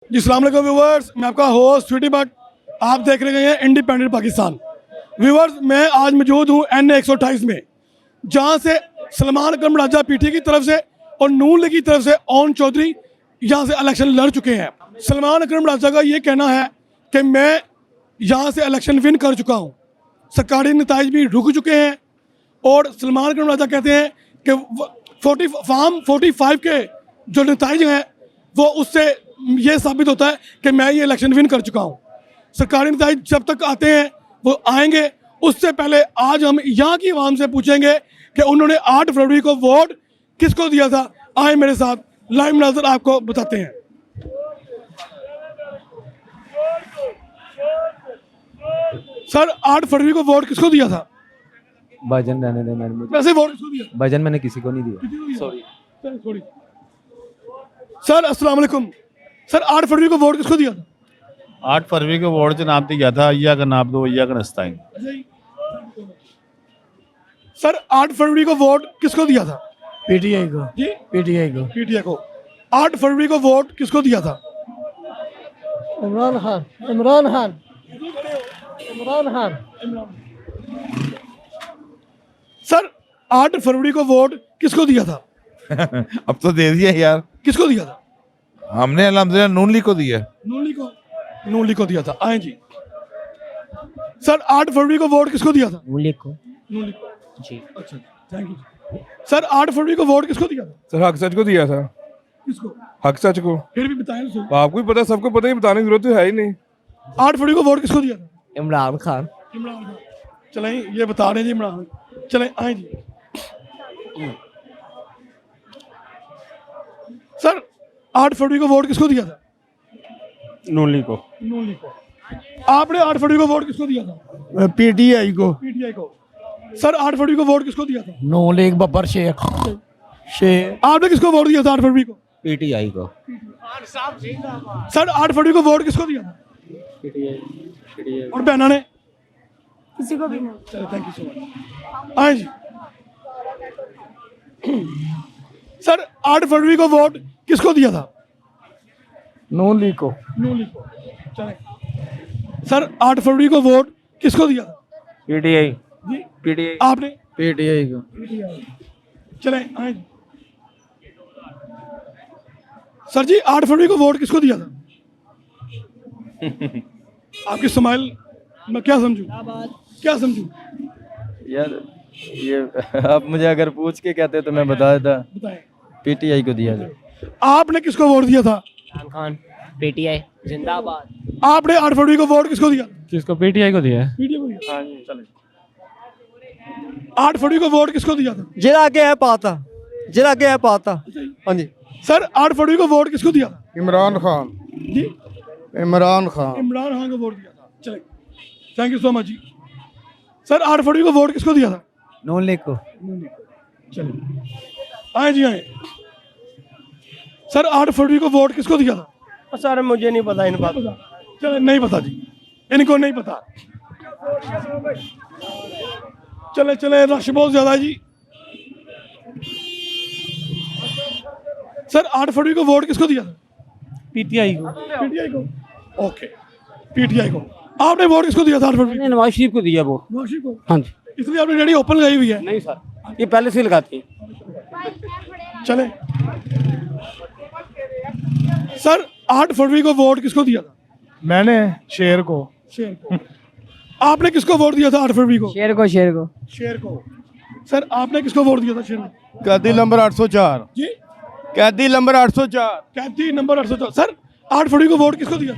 जी अस्सलाम वालेकुम व्यूवर्स, मैं आपका होस्ट स्वीटी भट्ट। आप देख रहे हैं इंडिपेंडेंट पाकिस्तान। व्यूवर्स, मैं आज मौजूद हूँ NA 128 में, जहाँ से सलमान अकरम राजा पीटी की तरफ से और नून लीग की तरफ से ओन चौधरी यहाँ से इलेक्शन लड़ चुके हैं। सलमान अकरम राजा का ये कहना है कि मैं यहाँ से इलेक्शन विन कर चुका हूँ, सरकारी नताइज भी रुक चुके हैं। और सलमान अकरम राजा कहते हैं कि फार्म 45 के जो नताइज हैं वो उससे ये साबित होता है कि मैं ये इलेक्शन विन कर चुका हूँ। सरकारी नताइज जब तक आते हैं वो आएंगे, उससे पहले आज हम यहाँ की आवाम से पूछेंगे कि उन्होंने 8 फरवरी को वोट किसको दिया था। आए मेरे साथ, लाइव नजर आपको बताते हैं। सर, 8 फरवरी को वोट किसको दिया था? भजन रहने दे मैंने मुझे वैसे वोट किसको दिया? भजन मैंने किसी को नहीं दिया। सॉरी सर, अस्सलाम वालेकुम। सर, 8 फरवरी को वोट किसको दिया था? 8 फरवरी को वोट जनाब दिया था अय्या का नाप दो अय्या का नस्ताइन। सर, 8 फरवरी को वोट किसको दिया था? पीटीआई को। जी, पीटीआई को। पीटीआई को। 8 फरवरी को वोट किसको दिया था? इमरान खान। इमरान खान। इमरान खान। सर, 8 फरवरी को वोट किसको दिया था? अब तो दे दिया यार, किसको दिया था? हमने अल्हम्दुलिल्लाह नून लीग को दिया। नून लीग को दिया था। आए जी। सर, 8 फरवरी को वोट किसको दिया था? नून लीग को। नून लीग को। जी, अच्छा, थैंक यू। सर, 8 फरवरी को वोट किसको दिया था? सर हक सच को दिया था। किसको? हक सच को। फिर भी बताएं ना सर। आपको भी पता, सबको पता ही, बताने की जरूरत तो है ही नहीं। 8 फरवरी को वोट किसको दिया था? इमरान खान। इमरान खान। चलें, ये बता रहे हैं जी इमरान। चलें, आए जी। सर, 8 फरवरी को वोट किसको दिया था? नून लीग को। नून लीग को। आपने 8 फरवरी को वोट किसको दिया था? पीटीआई को। पीटीआई को। सर, 8 फरवरी को वोट किसको दिया था? नून लीग बब्बर शेख। शेख। आपने किसको वोट दिया था 8 फरवरी को? पीटीआई को। सर, 8 फरवरी को वोट किसको दिया था? और बहना ने? किसी को भी नहीं। चलो, थैंक यू सो मच। आए जी। सर, 8 फरवरी को वोट किसको दिया था? नून लीग को। नून लीग को। चलें। सर, 8 फरवरी को वोट किसको दिया था? पीटीआई। जी, पीटीआई। आपने? पीटीआई को। चलें, आए जी। सर जी, 8 फरवरी को वोट किसको दिया था? आपकी स्माइल मैं क्या समझूं? क्या समझूं? यार ये आप मुझे अगर पूछ के कहते तो मैं बता देता। बताएं। पीटीआई को दिया था। आपने किसको वोट दिया था? इमरान खान। पीटीआई जिंदाबाद। आपने 8 फरवरी को वोट किसको दिया? किसको? पीटीआई को दिया है। पीटीआई को दिया। हाँ जी, चलें। 8 फरवरी को वोट किसको दिया था? जिला के है पाता। जिला के है पाता। हाँ जी। सर, 8 फरवरी को वोट किसको दिया था? इमरान खान। जी, इमरान खान। इमरान खान को वोट दिया था। चलें, थैंक यू सो मच जी। सर, 8 फरवरी को वोट किसको दिया था? नून लीग को। चलिए, आए जी, आए। सर, 8 फरवरी को वोट किसको दिया था? सर मुझे नहीं पता इन बात। चले, नहीं पता जी, इनको नहीं पता। चले चले, रश बहुत ज्यादा है जी। सर, 8 फरवरी को वोट किसको दिया था? पीटीआई को। पीटीआई को। ओके, पीटीआई को। आपने वोट किसको दिया था 8 फरवरी? नवाज शरीफ को दिया वोट। नवाज शरीफ को। हाँ जी। इसलिए आपने रेडी ओपन लगाई हुई है? नहीं सर, ये पहले से लगाती है। चले। सर, 8 फरवरी को वोट किसको दिया था? मैंने शेर को। शेर को। आपने किसको वोट दिया था 8 फरवरी को? शेर को। शेर को। शेर को। सर, आपने किसको वोट दिया था? शेर को। कैदी नंबर 804। जी, कैदी नंबर 804। कैदी नंबर 804। सर, 8 फरवरी को वोट किसको दिया?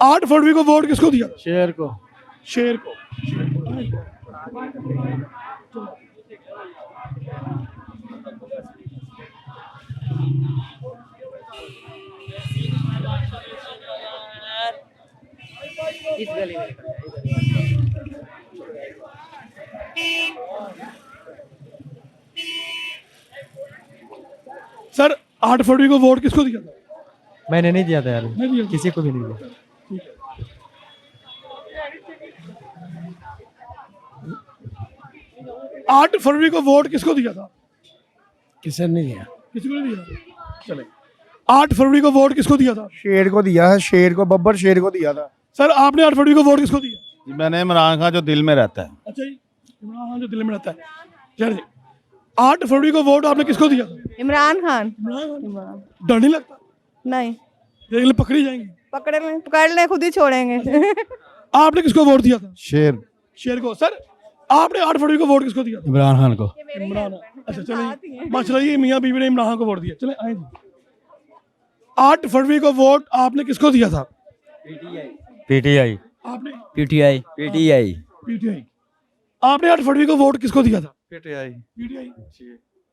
8 फरवरी को वोट किसको दिया? शेर को। शेर को। इस गली में सर, 8 फरवरी को वोट किसको दिया था? मैंने नहीं दिया था यार, नहीं दिया था। किसी को भी नहीं दिया। 8 फरवरी को वोट किसको दिया था? किसी ने नहीं दिया। किसी को नहीं दिया। चले 8 फरवरी को वोट किसको दिया था? शेर को दिया है, शेर को, बब्बर शेर को दिया था। सर आपने 8 फरवरी को वोट किसको दिया? जी, मैंने इमरान खान जो दिल में रहता है। अच्छा जी, इमरान खान जो दिल्ली में रहता है। चलिए 8 फरवरी को वोट आपने किसको दिया था? इमरान खान। इमरान। डर नहीं लगता? नहीं, देख ले पकड़ी जाएंगी। पकड़ ले खुद ही छोड़ेंगे। आपने किसको वोट दिया था? शेर। शेर को। सर आपने 8 फरवरी को वोट किसको दिया था? इमरान खान को। इमरान। अच्छा चलिए माशाल्लाह ये मियाँ बीवी ने इमरान खान को वोट दिया। चले आए जी 8 फरवरी को वोट आपने किसको दिया था? पीटीआई आपने पीटीआई पीटीआई पीटीआई। आपने 8 फरवरी को वोट किसको दिया था? पीटीआई। पीटीआई।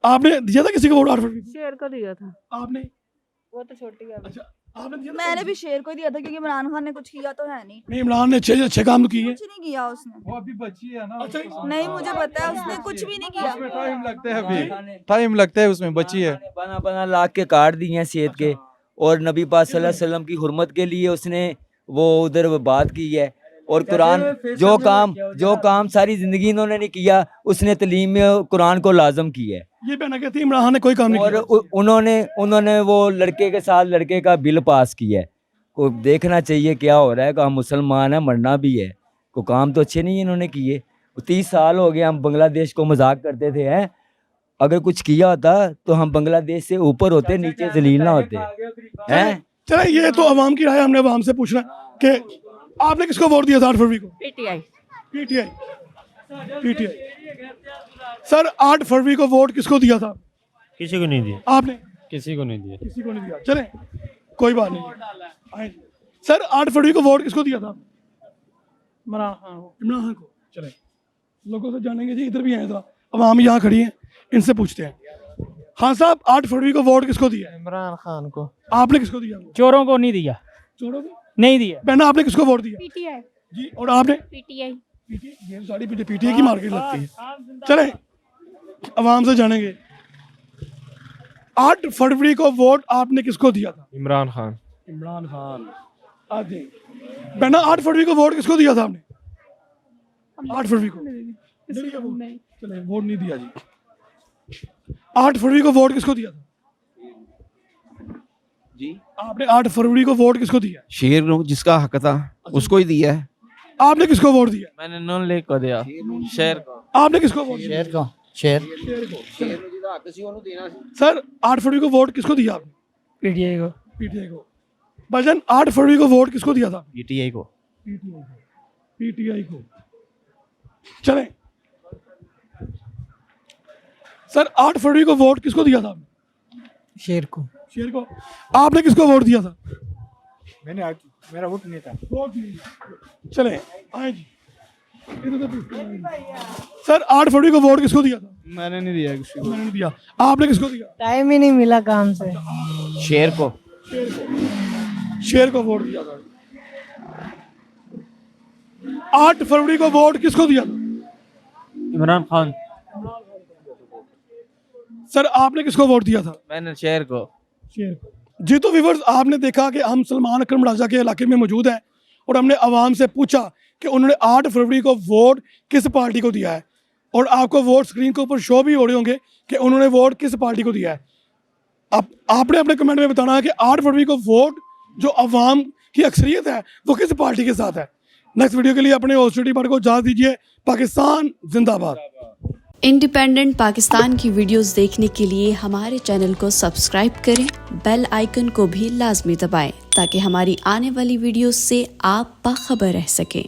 आपने दिया था किसी को वोट 8 फरवरी को? शेर को दिया था। आपने? वो तो छोटी है। अच्छा आपने दिया था? मैंने भी शेर को ही दिया था क्योंकि इमरान खान ने कुछ किया तो है नहीं। नहीं इमरान ने अच्छे काम तो किए हैं। कुछ नहीं किया उसने। वो अभी बची है ना। अच्छा नहीं मुझे पता है उसने कुछ भी नहीं किया। टाइम लगता है अभी, टाइम लगता है उसमें, बची है। 50 लाख के कार्ड दिए हैं सेहत के, और नबी पाक सल्लल्लाहु अलैहि वसल्लम की हुर्मत के लिए उसने वो उधर बात की है। और कुरान जो काम सारी जिंदगी इन्होंने नहीं किया, उसने तलीम में कुरान को लाजम किया है। ये बहना कहती है इमरान खान ने कोई काम नहीं और किया। उन्होंने वो लड़के के साथ लड़के का बिल पास किया है। को देखना चाहिए क्या हो रहा है, कि हम मुसलमान हैं, मरना भी है। को काम तो अच्छे नहीं इन्होंने किए। 30 साल हो गए हम बांग्लादेश को मजाक करते थे हैं। अगर कुछ किया होता तो हम बांग्लादेश से ऊपर होते, नीचे जलील ना होते हैं। चले ये तो अवाम की राय, हमने अवाम से पूछना कि आपने किसको वोट दिया था 8 फरवरी को? पीटीआई। पीटीआई। पीटीआई। सर 8 फरवरी को वोट किसको दिया था? किसी को नहीं दिया। आपने? किसी को नहीं दिया। किसी को नहीं दिया। चले कोई बात नहीं। आए। सर 8 फरवरी को वोट किसको दिया था? इमरान खान को। इमरान खान को। चले लोगों से जानेंगे जी, इधर भी आए था, अवाम यहाँ खड़ी है, इनसे पूछते हैं। हाँ साहब 8 फरवरी को वोट किसको दिया? इमरान खान को। आपने किसको दिया? चोरों को नहीं दिया। चोरों को नहीं दिया। बहना आपने किसको वोट दिया? पीटीआई। जी और आपने? पीटीआई। ये सारी पीटीआई की मार्केट लगती है। चले अवाम से जानेंगे 8 फरवरी को वोट आपने किसको दिया था? इमरान खान। इमरान खान। आगे बहना 8 फरवरी को वोट किसको दिया था आपने? 8 फरवरी को चले वोट नहीं दिया जी। 8 फरवरी को वोट किसको दिया था जी? आपने 8 फरवरी को वोट किसको दिया? शेर को, जिसका हक था उसको ही दिया है। आपने किसको वोट दिया? मैंने नून लीग को दिया। शेर को। आपने किसको वोट दिया? शेर को। शेर। सर 8 फरवरी को वोट किसको दिया आपने? पीटीआई को। पीटीआई को। भाईजान 8 फरवरी को वोट किसको दिया था? पीटीआई को। पीटीआई को। चले सर 8 फरवरी को वोट किसको दिया था आपने? शेर को। शेर को। आपने किसको वोट दिया था? मैंने मेरा वोट नहीं था। वोट नहीं। चले आए जी इधर से पूछते हैं। सर 8 फरवरी को वोट किसको दिया था? मैंने नहीं दिया किसी को। मैंने नहीं दिया। आपने किसको दिया? टाइम ही नहीं मिला काम से। शेर को। शेर को वोट दिया था। 8 फरवरी को वोट किसको दिया था? इमरान खान। सर आपने किसको वोट दिया था? मैंने शेर को। शेर को। जी तो व्यूअर्स आपने देखा कि हम सलमान अकरम राजा के इलाके में मौजूद हैं और हमने आवाम से पूछा कि उन्होंने 8 फरवरी को वोट किस पार्टी को दिया है, और आपको वोट स्क्रीन के ऊपर शो भी हो रहे होंगे कि उन्होंने वोट किस पार्टी को दिया है। अब आपने अपने कमेंट में बताना है कि 8 फरवरी को वोट जो अवाम की अक्सरियत है वो किस पार्टी के साथ है। नेक्स्ट वीडियो के लिए अपने हॉस्टिलिटी पार्टी को इजाज़त दीजिए। पाकिस्तान जिंदाबाद। इंडिपेंडेंट पाकिस्तान की वीडियोस देखने के लिए हमारे चैनल को सब्सक्राइब करें, बेल आइकन को भी लाजमी दबाएं ताकि हमारी आने वाली वीडियोस से आप बाखबर रह सकें।